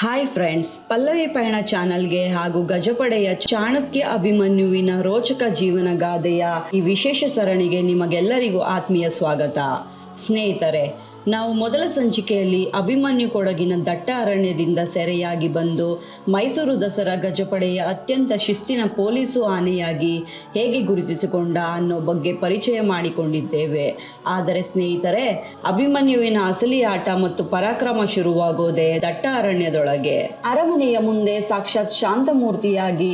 Hi friends, Pallavi ಪಯಣ ಚಾನಲ್ಗೆ ಹಾಗೂ ಗಜಪಡೆಯ ಚಾಣಕ್ಯ ಅಭಿಮನ್ಯುವಿನ ರೋಚಕ ಜೀವನಗಾಥೆಯ ಈ ವಿಶೇಷ ಸರಣಿಗೆ ನಿಮಗೆಲ್ಲರಿಗೂ ಆತ್ಮೀಯ ಸ್ವಾಗತ. ಸ್ನೇಹಿತರೆ, ನಾವು ಮೊದಲ ಸಂಚಿಕೆಯಲ್ಲಿ ಅಭಿಮನ್ಯು ಕೊಡಗಿನ ದಟ್ಟ ಅರಣ್ಯದಿಂದ ಸೆರೆಯಾಗಿ ಬಂದು ಮೈಸೂರು ದಸರಾ ಗಜಪಡೆಯ ಅತ್ಯಂತ ಶಿಸ್ತಿನ ಪೊಲೀಸು ಆನೆಯಾಗಿ ಹೇಗೆ ಗುರುತಿಸಿಕೊಂಡ ಅನ್ನೋ ಬಗ್ಗೆ ಪರಿಚಯ ಮಾಡಿಕೊಂಡಿದ್ದೇವೆ. ಆದರೆ ಸ್ನೇಹಿತರೆ, ಅಭಿಮನ್ಯುವಿನ ಅಸಲಿ ಆಟ ಮತ್ತು ಪರಾಕ್ರಮ ಶುರುವಾಗೋದೇ ದಟ್ಟ ಅರಣ್ಯದೊಳಗೆ. ಅರಮನೆಯ ಮುಂದೆ ಸಾಕ್ಷಾತ್ ಶಾಂತಮೂರ್ತಿಯಾಗಿ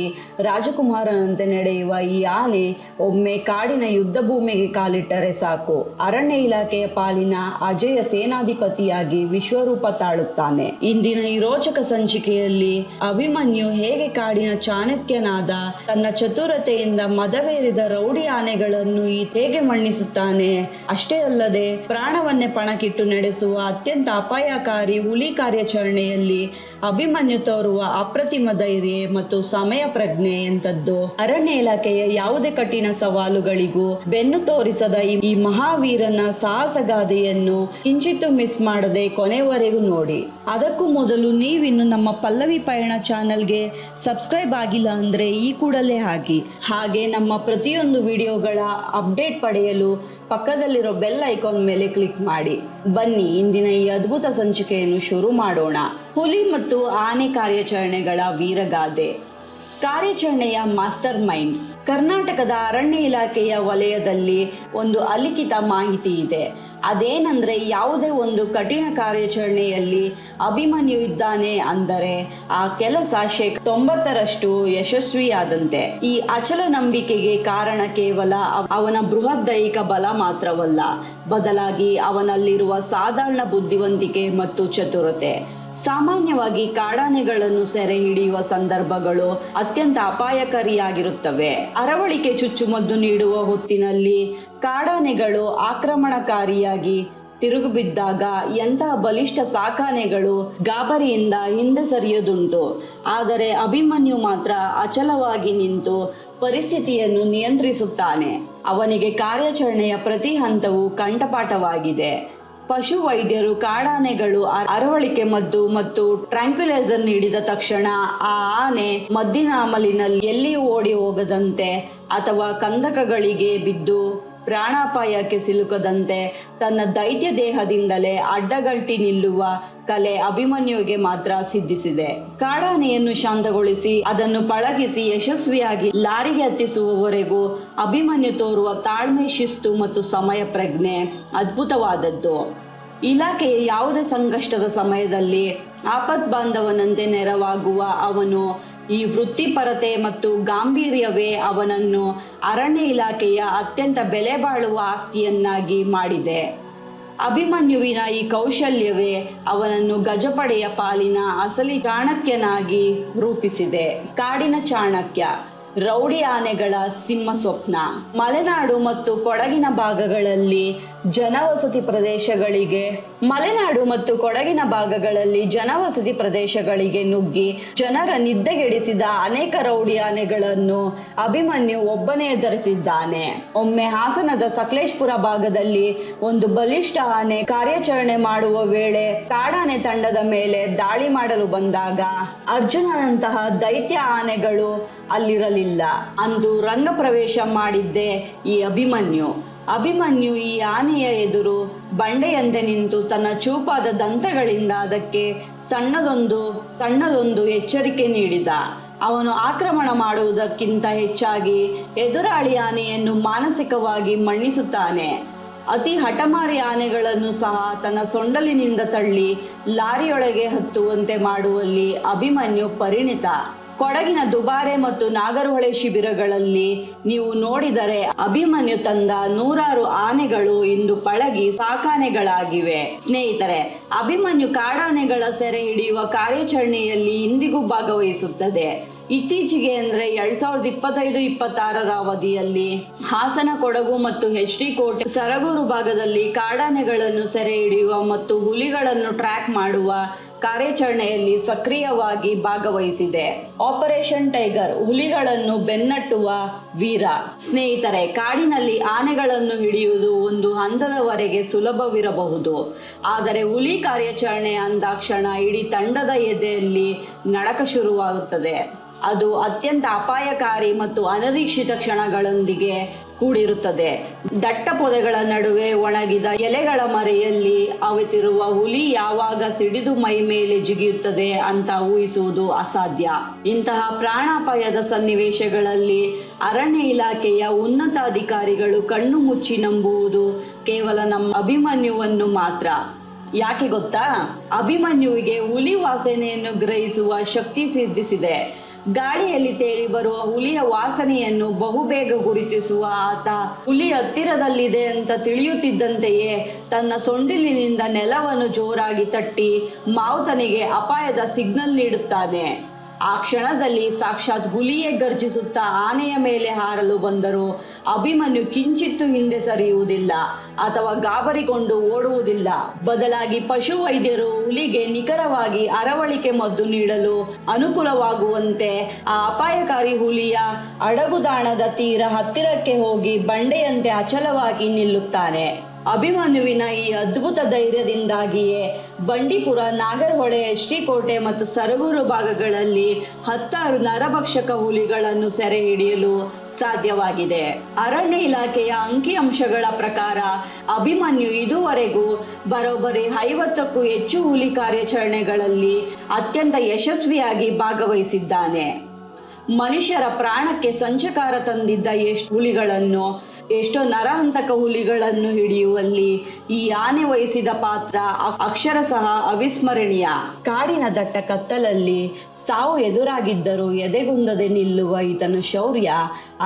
ರಾಜಕುಮಾರನಂತೆ ನಡೆಯುವ ಈ ಆನೆ ಒಮ್ಮೆ ಕಾಡಿನ ಯುದ್ಧ ಭೂಮಿಗೆ ಕಾಲಿಟ್ಟರೆ ಸಾಕು, ಅರಣ್ಯ ಇಲಾಖೆಯ ಪಾಲಿನ ಅಜೇಯ ಸೇನಾಧಿಪತಿಯಾಗಿ ವಿಶ್ವರೂಪ ತಾಳುತ್ತಾನೆ. ಇಂದಿನ ಈ ರೋಚಕ ಸಂಚಿಕೆಯಲ್ಲಿ ಅಭಿಮನ್ಯು ಹೇಗೆ ಕಾಡಿನ ಚಾಣಕ್ಯನಾದ, ತನ್ನ ಚತುರತೆಯಿಂದ ಮದವೇರಿದ ರೌಡಿ ಆನೆಗಳನ್ನು ಹೇಗೆ ಮಣ್ಣಿಸುತ್ತಾನೆ, ಅಷ್ಟೇ ಅಲ್ಲದೆ ಪ್ರಾಣವನ್ನೇ ಪಣಕ್ಕಿಟ್ಟು ನಡೆಸುವ ಅತ್ಯಂತ ಅಪಾಯಕಾರಿ ಹುಲಿ ಕಾರ್ಯಾಚರಣೆಯಲ್ಲಿ ಅಭಿಮನ್ಯು ತೋರುವ ಅಪ್ರತಿಮ ಧೈರ್ಯ ಮತ್ತು ಸಮಯ ಪ್ರಜ್ಞೆ ಎಂಥದ್ದು. ಅರಣ್ಯ ಇಲಾಖೆಯ ಯಾವುದೇ ಕಠಿಣ ಸವಾಲುಗಳಿಗೂ ಬೆನ್ನು ತೋರಿಸದ ಈ ಮಹಾವೀರನ ಸಾಹಸಗಾಥೆಯನ್ನು ಕಿಂಚಿತ್ತು ಮಿಸ್ ಮಾಡದೆ ಕೊನೆವರೆಗೂ ನೋಡಿ. ಅದಕ್ಕೂ ಮೊದಲು ನೀವಿನ್ನು ನಮ್ಮ ಪಲ್ಲವಿ ಪಯಣ ಚಾನಲ್ಗೆ ಸಬ್ಸ್ಕ್ರೈಬ್ ಆಗಿಲ್ಲ ಅಂದರೆ ಈ ಕೂಡಲೇ ಆಗಿ, ಹಾಗೆ ನಮ್ಮ ಪ್ರತಿಯೊಂದು ವಿಡಿಯೋಗಳ ಅಪ್ಡೇಟ್ ಪಡೆಯಲು ಪಕ್ಕದಲ್ಲಿರೋ ಬೆಲ್ ಐಕಾನ್ ಮೇಲೆ ಕ್ಲಿಕ್ ಮಾಡಿ. ಬನ್ನಿ ಇಂದಿನ ಈ ಅದ್ಭುತ ಸಂಚಿಕೆಯನ್ನು ಶುರು ಮಾಡೋಣ. ಹುಲಿ ಮತ್ತು ಆನೆ ಕಾರ್ಯಾಚರಣೆಗಳ ವೀರಗಾಥೆ. ಕಾರ್ಯಾಚರಣೆಯ ಮಾಸ್ಟರ್ ಮೈಂಡ್. ಕರ್ನಾಟಕದ ಅರಣ್ಯ ಇಲಾಖೆಯ ವಲಯದಲ್ಲಿ ಒಂದು ಅಲಿಖಿತ ಮಾಹಿತಿ ಇದೆ. ಅದೇನೆಂದರೆ, ಯಾವುದೇ ಒಂದು ಕಠಿಣ ಕಾರ್ಯಾಚರಣೆಯಲ್ಲಿ ಅಭಿಮನ್ಯು ಇದ್ದಾನೆ ಅಂದರೆ ಆ ಕೆಲಸ 90% ಯಶಸ್ವಿಯಾದಂತೆ. ಈ ಅಚಲ ನಂಬಿಕೆಗೆ ಕಾರಣ ಕೇವಲ ಅವನ ಬೃಹತ್ ದೈಹಿಕ ಬಲ ಮಾತ್ರವಲ್ಲ, ಬದಲಾಗಿ ಅವನಲ್ಲಿರುವ ಸಾಧಾರಣ ಬುದ್ಧಿವಂತಿಕೆ ಮತ್ತು ಚತುರತೆ. ಸಾಮಾನ್ಯವಾಗಿ ಕಾಡಾನೆಗಳನ್ನು ಸೆರೆ ಹಿಡಿಯುವ ಸಂದರ್ಭಗಳು ಅತ್ಯಂತ ಅಪಾಯಕಾರಿಯಾಗಿರುತ್ತವೆ. ಅರವಳಿಕೆ ಚುಚ್ಚುಮದ್ದು ನೀಡುವ ಹೊತ್ತಿನಲ್ಲಿ ಕಾಡಾನೆಗಳು ಆಕ್ರಮಣಕಾರಿಯಾಗಿ ತಿರುಗಿ ಬಿದ್ದಾಗ ಎಂತಹ ಬಲಿಷ್ಠ ಸಾಕಾನೆಗಳು ಗಾಬರಿಯಿಂದ ಹಿಂದೆ ಸರಿಯೋದುಂಟು. ಆದರೆ ಅಭಿಮನ್ಯು ಮಾತ್ರ ಅಚಲವಾಗಿ ನಿಂತು ಪರಿಸ್ಥಿತಿಯನ್ನು ನಿಯಂತ್ರಿಸುತ್ತಾನೆ. ಅವನಿಗೆ ಕಾರ್ಯಾಚರಣೆಯ ಪ್ರತಿ ಹಂತವೂ ಕಂಠಪಾಠವಾಗಿದೆ. ಪಶು ವೈದ್ಯರು ಕಾಡಾನೆಗಳು ಅರವಳಿಕೆ ಮದ್ದು ಮತ್ತು ಟ್ರ್ಯಾಂಕ್ಯುಲೈಸರ್ ನೀಡಿದ ತಕ್ಷಣ ಆ ಆನೆ ಮದ್ದಿನ ಅಮಲಿನಲ್ಲಿ ಎಲ್ಲಿಯೂ ಓಡಿ ಹೋಗದಂತೆ ಅಥವಾ ಕಂದಕಗಳಿಗೆ ಬಿದ್ದು ಪ್ರಾಣಾಪಾಯಕ್ಕೆ ಸಿಲುಕದಂತೆ ತನ್ನ ದೈತ್ಯ ದೇಹದಿಂದಲೇ ಅಡ್ಡಗಟ್ಟಿ ನಿಲ್ಲುವ ಕಲೆ ಅಭಿಮನ್ಯುವಿಗೆ ಮಾತ್ರ ಸಿದ್ಧಿಸಿದೆ. ಕಾಡಾನೆಯನ್ನು ಶಾಂತಗೊಳಿಸಿ ಅದನ್ನು ಪಳಗಿಸಿ ಯಶಸ್ವಿಯಾಗಿ ಲಾರಿಗೆ ಹತ್ತಿಸುವವರೆಗೂ ಅಭಿಮನ್ಯು ತೋರುವ ತಾಳ್ಮೆ, ಶಿಸ್ತು ಮತ್ತು ಸಮಯ ಪ್ರಜ್ಞೆ ಅದ್ಭುತವಾದದ್ದು. ಇಲಾಖೆಯ ಯಾವುದೇ ಸಂಕಷ್ಟದ ಸಮಯದಲ್ಲಿ ಆಪದ್ಬಾಂಧವನಂತೆ ನೆರವಾಗುವ ಅವನು ಈ ವೃತ್ತಿಪರತೆ ಮತ್ತು ಗಾಂಭೀರ್ಯವೇ ಅವನನ್ನು ಅರಣ್ಯ ಇಲಾಖೆಯ ಅತ್ಯಂತ ಬೆಲೆ ಬಾಳುವ ಆಸ್ತಿಯನ್ನಾಗಿ ಮಾಡಿದೆ. ಅಭಿಮನ್ಯುವಿನ ಈ ಕೌಶಲ್ಯವೇ ಅವನನ್ನು ಗಜಪಡೆಯ ಪಾಲಿನ ಅಸಲಿ ಚಾಣಕ್ಯನಾಗಿ ರೂಪಿಸಿದೆ. ಕಾಡಿನ ಚಾಣಕ್ಯ, ರೌಡಿ ಆನೆಗಳ ಸಿಂಹ ಸ್ವಪ್ನ. ಮಲೆನಾಡು ಮತ್ತು ಕೊಡಗಿನ ಭಾಗಗಳಲ್ಲಿ ಜನವಸತಿ ಪ್ರದೇಶಗಳಿಗೆ ನುಗ್ಗಿ ಜನರ ನಿದ್ದೆಗೆಡಿಸಿದ ಅನೇಕ ರೌಡಿ ಆನೆಗಳನ್ನು ಅಭಿಮನ್ಯು ಒಬ್ಬನೇ ಎದುರಿಸಿದ್ದಾನೆ. ಒಮ್ಮೆ ಹಾಸನದ ಸಕಲೇಶ್ಪುರ ಭಾಗದಲ್ಲಿ ಒಂದು ಬಲಿಷ್ಠ ಆನೆ ಕಾರ್ಯಾಚರಣೆ ಮಾಡುವ ವೇಳೆ ಕಾಡಾನೆ ತಂಡದ ಮೇಲೆ ದಾಳಿ ಮಾಡಲು ಬಂದಾಗ ಅರ್ಜುನನಂತಹ ದೈತ್ಯ ಆನೆಗಳು ಅಲ್ಲಿರಲಿಲ್ಲ. ಅಂದು ರಂಗ ಪ್ರವೇಶ ಮಾಡಿದ್ದೇ ಈ ಅಭಿಮನ್ಯು ಈ ಆನೆಯ ಎದುರು ಬಂಡೆಯಂತೆ ನಿಂತು ತನ್ನ ಚೂಪಾದ ದಂತಗಳಿಂದ ಅದಕ್ಕೆ ಸಣ್ಣದೊಂದು ಎಚ್ಚರಿಕೆ ನೀಡಿದ. ಅವನು ಆಕ್ರಮಣ ಮಾಡುವುದಕ್ಕಿಂತ ಹೆಚ್ಚಾಗಿ ಎದುರಾಳಿ ಆನೆಯನ್ನು ಮಾನಸಿಕವಾಗಿ ಮಣ್ಣಿಸುತ್ತಾನೆ. ಅತಿ ಹಠಮಾರಿ ಆನೆಗಳನ್ನು ಸಹ ತನ್ನ ಸೊಂಡಲಿನಿಂದ ತಳ್ಳಿ ಲಾರಿಯೊಳಗೆ ಹತ್ತುವಂತೆ ಮಾಡುವಲ್ಲಿ ಅಭಿಮನ್ಯು ಪರಿಣಿತ. ಕೊಡಗಿನ ದುಬಾರೆ ಮತ್ತು ನಾಗರಹೊಳೆ ಶಿಬಿರಗಳಲ್ಲಿ ನೀವು ನೋಡಿದರೆ ಅಭಿಮನ್ಯು ತಂದ 100 ಆನೆಗಳು ಇಂದು ಪಳಗಿ ಸಾಕಾನೆಗಳಾಗಿವೆ. ಸ್ನೇಹಿತರೆ, ಅಭಿಮನ್ಯು ಕಾಡಾನೆಗಳ ಸೆರೆ ಹಿಡಿಯುವ ಕಾರ್ಯಾಚರಣೆಯಲ್ಲಿ ಇಂದಿಗೂ ಭಾಗವಹಿಸುತ್ತದೆ. ಇತ್ತೀಚೆಗೆ ಅಂದರೆ 2025-26 ಅವಧಿಯಲ್ಲಿ ಹಾಸನ, ಕೊಡಗು ಮತ್ತು HD ಕೋಟೆ, ಸರಗೂರು ಭಾಗದಲ್ಲಿ ಕಾಡಾನೆಗಳನ್ನು ಸೆರೆ ಹಿಡಿಯುವ ಮತ್ತು ಹುಲಿಗಳನ್ನು ಟ್ರ್ಯಾಕ್ ಮಾಡುವ ಕಾರ್ಯಾಚರಣೆಯಲ್ಲಿ ಸಕ್ರಿಯವಾಗಿ ಭಾಗವಹಿಸಿದೆ. ಆಪರೇಷನ್ ಟೈಗರ್, ಹುಲಿಗಳನ್ನು ಬೆನ್ನಟ್ಟುವ ವೀರ. ಸ್ನೇಹಿತರೆ, ಕಾಡಿನಲ್ಲಿ ಆನೆಗಳನ್ನು ಹಿಡಿಯುವುದು ಒಂದು ಹಂತದವರೆಗೆ ಸುಲಭವಿರಬಹುದು. ಆದರೆ ಹುಲಿ ಕಾರ್ಯಾಚರಣೆ ಅಂದಾಕ್ಷಣ ಇಡೀ ತಂಡದ ಎದೆಯಲ್ಲಿ ನಡಕ ಶುರುವಾಗುತ್ತದೆ. ಅದು ಅತ್ಯಂತ ಅಪಾಯಕಾರಿ ಮತ್ತು ಅನಿರೀಕ್ಷಿತ ಕ್ಷಣಗಳೊಂದಿಗೆ ಕೂಡಿರುತ್ತದೆ. ದಟ್ಟ ಪೊದೆಗಳ ನಡುವೆ ಒಣಗಿದ ಎಲೆಗಳ ಮರೆಯಲ್ಲಿ ಅವಿತಿರುವ ಹುಲಿ ಯಾವಾಗ ಸಿಡಿದು ಮೈ ಮೇಲೆ ಜಿಗಿಯುತ್ತದೆ ಅಂತ ಊಹಿಸುವುದು ಅಸಾಧ್ಯ. ಇಂತಹ ಪ್ರಾಣಾಪಾಯದ ಸನ್ನಿವೇಶಗಳಲ್ಲಿ ಅರಣ್ಯ ಇಲಾಖೆಯ ಉನ್ನತ ಅಧಿಕಾರಿಗಳು ಕಣ್ಣು ಮುಚ್ಚಿ ನಂಬುವುದು ಕೇವಲ ನಮ್ಮ ಅಭಿಮನ್ಯುವನ್ನು ಮಾತ್ರ. ಯಾಕೆ ಗೊತ್ತಾ? ಅಭಿಮನ್ಯುವಿಗೆ ಹುಲಿ ವಾಸನೆಯನ್ನು ಗ್ರಹಿಸುವ ಶಕ್ತಿ ಸಿದ್ಧಿಸಿದೆ. ಗಾಳಿಯಲ್ಲಿ ತೇಲಿ ಬರುವ ಹುಲಿಯ ವಾಸನೆಯನ್ನು ಬಹುಬೇಗ ಗುರುತಿಸುವ ಆತ ಹುಲಿ ಹತ್ತಿರದಲ್ಲಿದೆ ಅಂತ ತಿಳಿಯುತ್ತಿದ್ದಂತೆಯೇ ತನ್ನ ಸೊಂಡಿಲಿನಿಂದ ನೆಲವನ್ನು ಜೋರಾಗಿ ತಟ್ಟಿ ಮಾವುತನಿಗೆ ಅಪಾಯದ ಸಿಗ್ನಲ್ ನೀಡುತ್ತಾನೆ. ಆ ಕ್ಷಣದಲ್ಲಿ ಸಾಕ್ಷಾತ್ ಹುಲಿಯೇ ಗರ್ಜಿಸುತ್ತಾ ಆನೆಯ ಮೇಲೆ ಹಾರಲು ಬಂದರೂ ಅಭಿಮನ್ಯು ಕಿಂಚಿತ್ತೂ ಹಿಂದೆ ಸರಿಯುವುದಿಲ್ಲ ಅಥವಾ ಗಾಬರಿಕೊಂಡು ಓಡುವುದಿಲ್ಲ. ಬದಲಾಗಿ ಪಶು ವೈದ್ಯರು ಹುಲಿಗೆ ನಿಖರವಾಗಿ ಅರವಳಿಕೆ ಮದ್ದು ನೀಡಲು ಅನುಕೂಲವಾಗುವಂತೆ ಆ ಅಪಾಯಕಾರಿ ಹುಲಿಯ ಅಡಗುದಾಣದ ತೀರ ಹತ್ತಿರಕ್ಕೆ ಹೋಗಿ ಬಂಡೆಯಂತೆ ಅಚಲವಾಗಿ ನಿಲ್ಲುತ್ತಾನೆ. ಅಭಿಮನ್ಯುವಿನ ಈ ಅದ್ಭುತ ಧೈರ್ಯದಿಂದಾಗಿಯೇ ಬಂಡೀಪುರ, ನಾಗರಹೊಳೆ, ಎಚ್.ಡಿ. ಕೋಟೆ ಮತ್ತು ಸರಗೂರು ಭಾಗಗಳಲ್ಲಿ 10 ನರಭಕ್ಷಕ ಹುಲಿಗಳನ್ನು ಸೆರೆ ಹಿಡಿಯಲು ಸಾಧ್ಯವಾಗಿದೆ. ಅರಣ್ಯ ಇಲಾಖೆಯ ಅಂಕಿಅಂಶಗಳ ಪ್ರಕಾರ ಅಭಿಮನ್ಯು ಇದುವರೆಗೂ ಬರೋಬ್ಬರಿ 50ಕ್ಕೂ ಹೆಚ್ಚು ಹುಲಿ ಕಾರ್ಯಾಚರಣೆಗಳಲ್ಲಿ ಅತ್ಯಂತ ಯಶಸ್ವಿಯಾಗಿ ಭಾಗವಹಿಸಿದ್ದಾನೆ. ಮನುಷ್ಯರ ಪ್ರಾಣಕ್ಕೆ ಸಂಚಕಾರ ತಂದಿದ್ದ ಹುಲಿಗಳನ್ನು, ಎಷ್ಟೋ ನರಹಂತಕ ಹುಲಿಗಳನ್ನು ಹಿಡಿಯುವಲ್ಲಿ ಈ ಆನೆ ವಹಿಸಿದ ಪಾತ್ರ ಅಕ್ಷರಶಃ ಅವಿಸ್ಮರಣೀಯ. ಕಾಡಿನ ದಟ್ಟ ಕತ್ತಲಲ್ಲಿ ಸಾವು ಎದುರಾಗಿದ್ದರೂ ಎದೆಗುಂದದೆ ನಿಲ್ಲುವ ಈತನ ಶೌರ್ಯ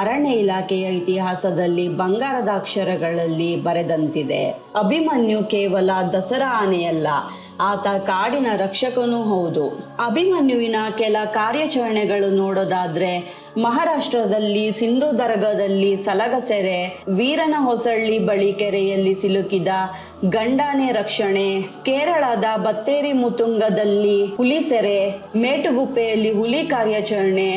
ಅರಣ್ಯ ಇಲಾಖೆಯ ಇತಿಹಾಸದಲ್ಲಿ ಬಂಗಾರದ ಅಕ್ಷರಗಳಲ್ಲಿ ಬರೆದಂತಿದೆ. ಅಭಿಮನ್ಯು ಕೇವಲ ದಸರಾ ಆನೆಯಲ್ಲ, ಆತ ಕಾಡಿನ ರಕ್ಷಕನೂ ಹೌದು. ಅಭಿಮನ್ಯುವಿನ ಕೆಲ ಕಾರ್ಯಾಚರಣೆಗಳು ನೋಡೋದಾದ್ರೆ, ಮಹಾರಾಷ್ಟ್ರದಲ್ಲಿ ಸಿಂಧುದುರ್ಗದಲ್ಲಿ ಸಲಗಸೆರೆ, ವೀರನ ಹೊಸಳ್ಳಿ ಬಳಿ ಕೆರೆಯಲ್ಲಿ ಸಿಲುಕಿದ ಗಂಡಾನೆ ರಕ್ಷಣೆ, ಕೇರಳದ ಬತ್ತೇರಿ ಮುತುಂಗದಲ್ಲಿ ಹುಲಿ ಸೆರೆ, ಮೇಟುಗುಪ್ಪೆಯಲ್ಲಿ ಹುಲಿ ಕಾರ್ಯಾಚರಣೆ,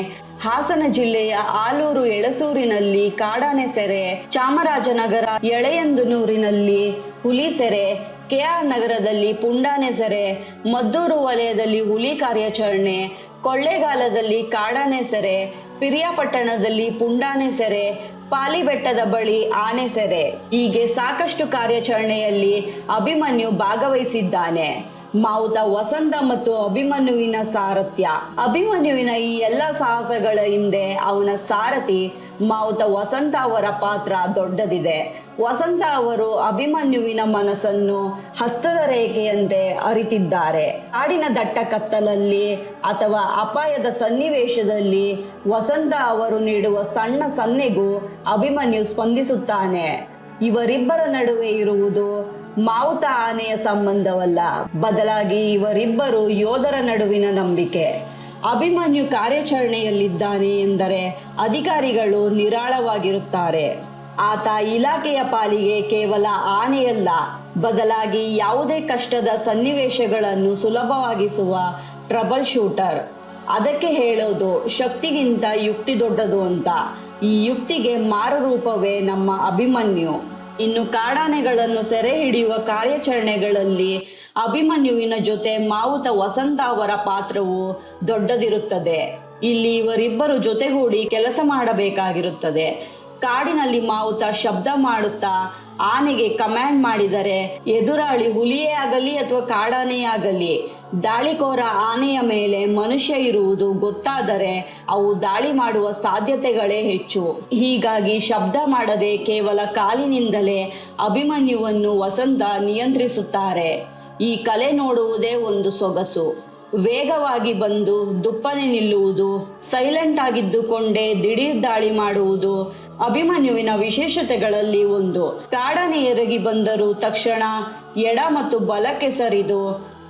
ಹಾಸನ ಜಿಲ್ಲೆಯ ಆಲೂರು ಎಳಸೂರಿನಲ್ಲಿ ಕಾಡಾನೆ ಸೆರೆ, ಚಾಮರಾಜನಗರ ಎಳೆಯಂದನೂರಿನಲ್ಲಿ ಹುಲಿ ಸೆರೆ, KR ನಗರದಲ್ಲಿ ಪುಂಡಾನೆ ಸೆರೆ, ಮದ್ದೂರು ವಲಯದಲ್ಲಿ ಹುಲಿ ಕಾರ್ಯಾಚರಣೆ, ಕೊಳ್ಳೇಗಾಲದಲ್ಲಿ ಕಾಡಾನೆ ಸೆರೆ, ಪಿರಿಯಾಪಟ್ಟಣದಲ್ಲಿ ಪುಂಡಾನೆ ಸೆರೆ, ಪಾಲಿಬೆಟ್ಟದ ಬಳಿ ಆನೆ ಸೆರೆ, ಹೀಗೆ ಸಾಕಷ್ಟು ಕಾರ್ಯಾಚರಣೆಯಲ್ಲಿ ಅಭಿಮನ್ಯು ಭಾಗವಹಿಸಿದ್ದಾನೆ. ಮಾವುತ ವಸಂತ ಮತ್ತು ಅಭಿಮನ್ಯುವಿನ ಸಾರಥ್ಯ. ಅಭಿಮನ್ಯುವಿನ ಈ ಎಲ್ಲ ಸಾಹಸಗಳ ಹಿಂದೆ ಅವನ ಸಾರಥಿ ಮಾವುತ ವಸಂತ ಅವರ ಪಾತ್ರ ದೊಡ್ಡದಿದೆ. ವಸಂತ ಅವರು ಅಭಿಮನ್ಯುವಿನ ಮನಸ್ಸನ್ನು ಹಸ್ತದ ರೇಖೆಯಂತೆ ಅರಿತಿದ್ದಾರೆ. ಕಾಡಿನ ದಟ್ಟ ಕತ್ತಲಲ್ಲಿ ಅಥವಾ ಅಪಾಯದ ಸನ್ನಿವೇಶದಲ್ಲಿ ವಸಂತ ಅವರು ನೀಡುವ ಸಣ್ಣ ಸನ್ನೆಗೂ ಅಭಿಮನ್ಯು ಸ್ಪಂದಿಸುತ್ತಾನೆ. ಇವರಿಬ್ಬರ ನಡುವೆ ಇರುವುದು ಮಾವುತ ಆನೆಯ ಸಂಬಂಧವಲ್ಲ, ಬದಲಾಗಿ ಇವರಿಬ್ಬರು ಯೋಧರ ನಡುವಿನ ನಂಬಿಕೆ. ಅಭಿಮನ್ಯು ಕಾರ್ಯಾಚರಣೆಯಲ್ಲಿದ್ದಾನೆ ಎಂದರೆ ಅಧಿಕಾರಿಗಳು ನಿರಾಳವಾಗಿರುತ್ತಾರೆ. ಆತ ಇಲಾಖೆಯ ಪಾಲಿಗೆ ಕೇವಲ ಆನೆಯಲ್ಲ, ಬದಲಾಗಿ ಯಾವುದೇ ಕಷ್ಟದ ಸನ್ನಿವೇಶಗಳನ್ನು ಸುಲಭವಾಗಿಸುವ ಟ್ರಬಲ್ ಶೂಟರ್. ಅದಕ್ಕೆ ಹೇಳೋದು ಶಕ್ತಿಗಿಂತ ಯುಕ್ತಿ ದೊಡ್ಡದು ಅಂತ. ಈ ಯುಕ್ತಿಗೆ ಮಾರುರೂಪವೇ ನಮ್ಮ ಅಭಿಮನ್ಯು. ಇನ್ನು ಕಾಡಾನೆಗಳನ್ನು ಸೆರೆ ಹಿಡಿಯುವ ಕಾರ್ಯಾಚರಣೆಗಳಲ್ಲಿ ಅಭಿಮನ್ಯುವಿನ ಜೊತೆ ಮಾವುತ ವಸಂತ ಅವರ ಪಾತ್ರವು ದೊಡ್ಡದಿರುತ್ತದೆ. ಇಲ್ಲಿ ಇವರಿಬ್ಬರು ಜೊತೆಗೂಡಿ ಕೆಲಸ ಮಾಡಬೇಕಾಗಿರುತ್ತದೆ. ಕಾಡಿನಲ್ಲಿ ಮಾವುತ ಶಬ್ದ ಮಾಡುತ್ತಾ ಆನೆಗೆ ಕಮ್ಯಾಂಡ್ ಮಾಡಿದರೆ ಎದುರಾಳಿ ಹುಲಿಯೇ ಆಗಲಿ ಅಥವಾ ಕಾಡಾನೆಯೇ ಆಗಲಿ, ದಾಳಿಕೋರ ಆನೆಯ ಮೇಲೆ ಮನುಷ್ಯ ಇರುವುದು ಗೊತ್ತಾದರೆ ಅವು ದಾಳಿ ಮಾಡುವ ಸಾಧ್ಯತೆಗಳೇ ಹೆಚ್ಚು. ಹೀಗಾಗಿ ಶಬ್ದ ಮಾಡದೆ ಕೇವಲ ಕಾಲಿನಿಂದಲೇ ಅಭಿಮನ್ಯುವನ್ನು ವಸಂತ ನಿಯಂತ್ರಿಸುತ್ತಾರೆ. ಈ ಕಲೆ ನೋಡುವುದೇ ಒಂದು ಸೊಗಸು. ವೇಗವಾಗಿ ಬಂದು ದುಪ್ಪನೆ ನಿಲ್ಲುವುದು, ಸೈಲೆಂಟ್ ಆಗಿದ್ದುಕೊಂಡೇ ದಿಢೀರ್ ದಾಳಿ ಮಾಡುವುದು ಅಭಿಮನ್ಯುವಿನ ವಿಶೇಷತೆಗಳಲ್ಲಿ ಒಂದು. ಕಾಡಾನೆ ಎರಗಿ ಬಂದರೂ ತಕ್ಷಣ ಎಡ ಮತ್ತು ಬಲಕ್ಕೆ ಸರಿದು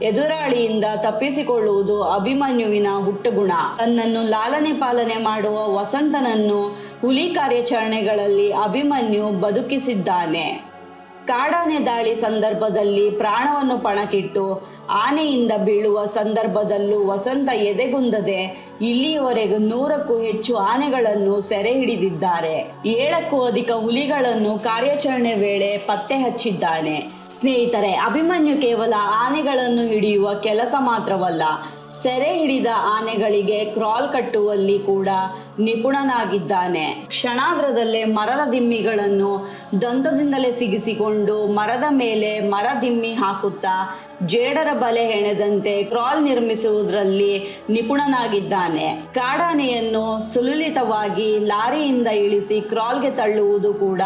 ಎದುರಾಳಿಯಿಂದ ತಪ್ಪಿಸಿಕೊಳ್ಳುವುದು ಅಭಿಮನ್ಯುವಿನ ಹುಟ್ಟುಗುಣ. ತನ್ನನ್ನು ಲಾಲನೆ ಪಾಲನೆ ಮಾಡುವ ವಸಂತನನ್ನು ಹುಲಿ ಕಾರ್ಯಾಚರಣೆಗಳಲ್ಲಿ ಅಭಿಮನ್ಯು ಬದುಕಿಸಿದ್ದಾನೆ. ಕಾಡಾನೆ ದಾಳಿ ಸಂದರ್ಭದಲ್ಲಿ ಪ್ರಾಣವನ್ನು ಪಣಕ್ಕಿಟ್ಟು ಆನೆಯಿಂದ ಬೀಳುವ ಸಂದರ್ಭದಲ್ಲೂ ವಸಂತ ಎದೆಗುಂದದೆ ಇಲ್ಲಿಯವರೆಗೂ 100ಕ್ಕೂ ಹೆಚ್ಚು ಆನೆಗಳನ್ನು ಸೆರೆ ಹಿಡಿದಿದ್ದಾರೆ. 7ಕ್ಕೂ ಅಧಿಕ ಹುಲಿಗಳನ್ನು ಕಾರ್ಯಾಚರಣೆ ವೇಳೆ ಪತ್ತೆ ಹಚ್ಚಿದ್ದಾನೆ. ಸ್ನೇಹಿತರೆ, ಅಭಿಮನ್ಯು ಕೇವಲ ಆನೆಗಳನ್ನು ಹಿಡಿಯುವ ಕೆಲಸ ಮಾತ್ರವಲ್ಲ, ಸೆರೆ ಹಿಡಿದ ಆನೆಗಳಿಗೆ ಕ್ರಾಲ್ ಕಟ್ಟುವಲ್ಲಿ ಕೂಡ ನಿಪುಣನಾಗಿದ್ದಾನೆ. ಕ್ಷಣಾರ್ಧದಲ್ಲೇ ಮರದ ದಿಮ್ಮಿಗಳನ್ನು ದಂತದಿಂದಲೇ ಸಿಗಿಸಿಕೊಂಡು ಮರದ ಮೇಲೆ ಮರ ದಿಮ್ಮಿ ಹಾಕುತ್ತಾ ಜೇಡರ ಬಲೆ ಹೆಣೆದಂತೆ ಕ್ರಾಲ್ ನಿರ್ಮಿಸುವುದರಲ್ಲಿ ನಿಪುಣನಾಗಿದ್ದಾನೆ. ಕಾಡಾನೆಯನ್ನು ಸುಲಲಿತವಾಗಿ ಲಾರಿಯಿಂದ ಇಳಿಸಿ ಕ್ರಾಲ್ಗೆ ತಳ್ಳುವುದು ಕೂಡ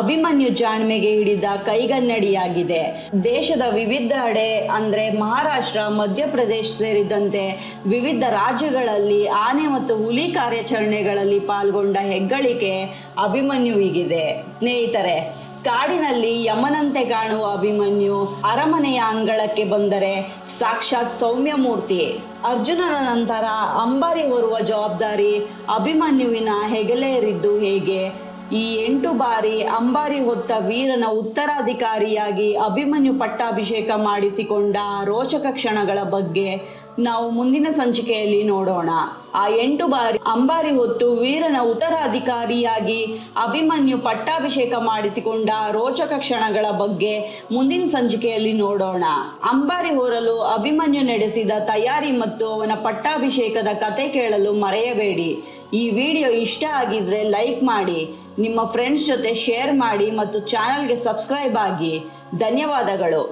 ಅಭಿಮನ್ಯು ಜಾಣ್ಮೆಗೆ ಹಿಡಿದ ಕೈಗನ್ನಡಿಯಾಗಿದೆ. ದೇಶದ ವಿವಿಧೆಡೆ ಅಂದ್ರೆ ಮಹಾರಾಷ್ಟ್ರ, ಮಧ್ಯಪ್ರದೇಶ ಸೇರಿದಂತೆ ವಿವಿಧ ರಾಜ್ಯಗಳಲ್ಲಿ ಆನೆ ಮತ್ತು ಹುಲಿ ಕಾರ್ಯಾಚರಣೆಗಳಲ್ಲಿ ಪಾಲ್ಗೊಂಡ ಹೆಗ್ಗಳಿಕೆ ಅಭಿಮನ್ಯುವಿಗಿದೆ. ಸ್ನೇಹಿತರೆ, ಕಾಡಿನಲ್ಲಿ ಯಮನಂತೆ ಕಾಣುವ ಅಭಿಮನ್ಯು ಅರಮನೆಯ ಅಂಗಳಕ್ಕೆ ಬಂದರೆ ಸಾಕ್ಷಾತ್ ಸೌಮ್ಯಮೂರ್ತಿ. ಅರ್ಜುನನ ನಂತರ ಅಂಬಾರಿ ಹೊರುವ ಜವಾಬ್ದಾರಿ ಅಭಿಮನ್ಯುವಿನ ಹೆಗಲೇರಿದ್ದು ಹೇಗೆ? ಈ 8 ಬಾರಿ ಅಂಬಾರಿ ಹೊತ್ತ ವೀರನ ಉತ್ತರಾಧಿಕಾರಿಯಾಗಿ ಅಭಿಮನ್ಯು ಪಟ್ಟಾಭಿಷೇಕ ಮಾಡಿಸಿಕೊಂಡ ರೋಚಕ ಕ್ಷಣಗಳ ಬಗ್ಗೆ ನಾವು ಮುಂದಿನ ಸಂಚಿಕೆಯಲ್ಲಿ ನೋಡೋಣ. ಆ 8 ಬಾರಿ ಅಂಬಾರಿ ಹೊತ್ತು ವೀರನ ಉತ್ತರಾಧಿಕಾರಿಯಾಗಿ ಅಭಿಮನ್ಯು ಪಟ್ಟಾಭಿಷೇಕ ಮಾಡಿಸಿಕೊಂಡ ರೋಚಕ ಕ್ಷಣಗಳ ಬಗ್ಗೆ ಮುಂದಿನ ಸಂಚಿಕೆಯಲ್ಲಿ ನೋಡೋಣ. ಅಂಬಾರಿ ಹೊರಲು ಅಭಿಮನ್ಯು ನಡೆಸಿದ ತಯಾರಿ ಮತ್ತು ಅವನ ಪಟ್ಟಾಭಿಷೇಕದ ಕತೆ ಕೇಳಲು ಮರೆಯಬೇಡಿ. ಈ ವಿಡಿಯೋ ಇಷ್ಟ ಆಗಿದ್ರೆ ಲೈಕ್ ಮಾಡಿ, ನಿಮ್ಮ ಫ್ರೆಂಡ್ಸ್ ಜೊತೆ ಶೇರ್ ಮಾಡಿ ಮತ್ತು ಚಾನಲ್ಗೆ ಸಬ್ಸ್ಕ್ರೈಬ್ ಆಗಿ. ಧನ್ಯವಾದಗಳು.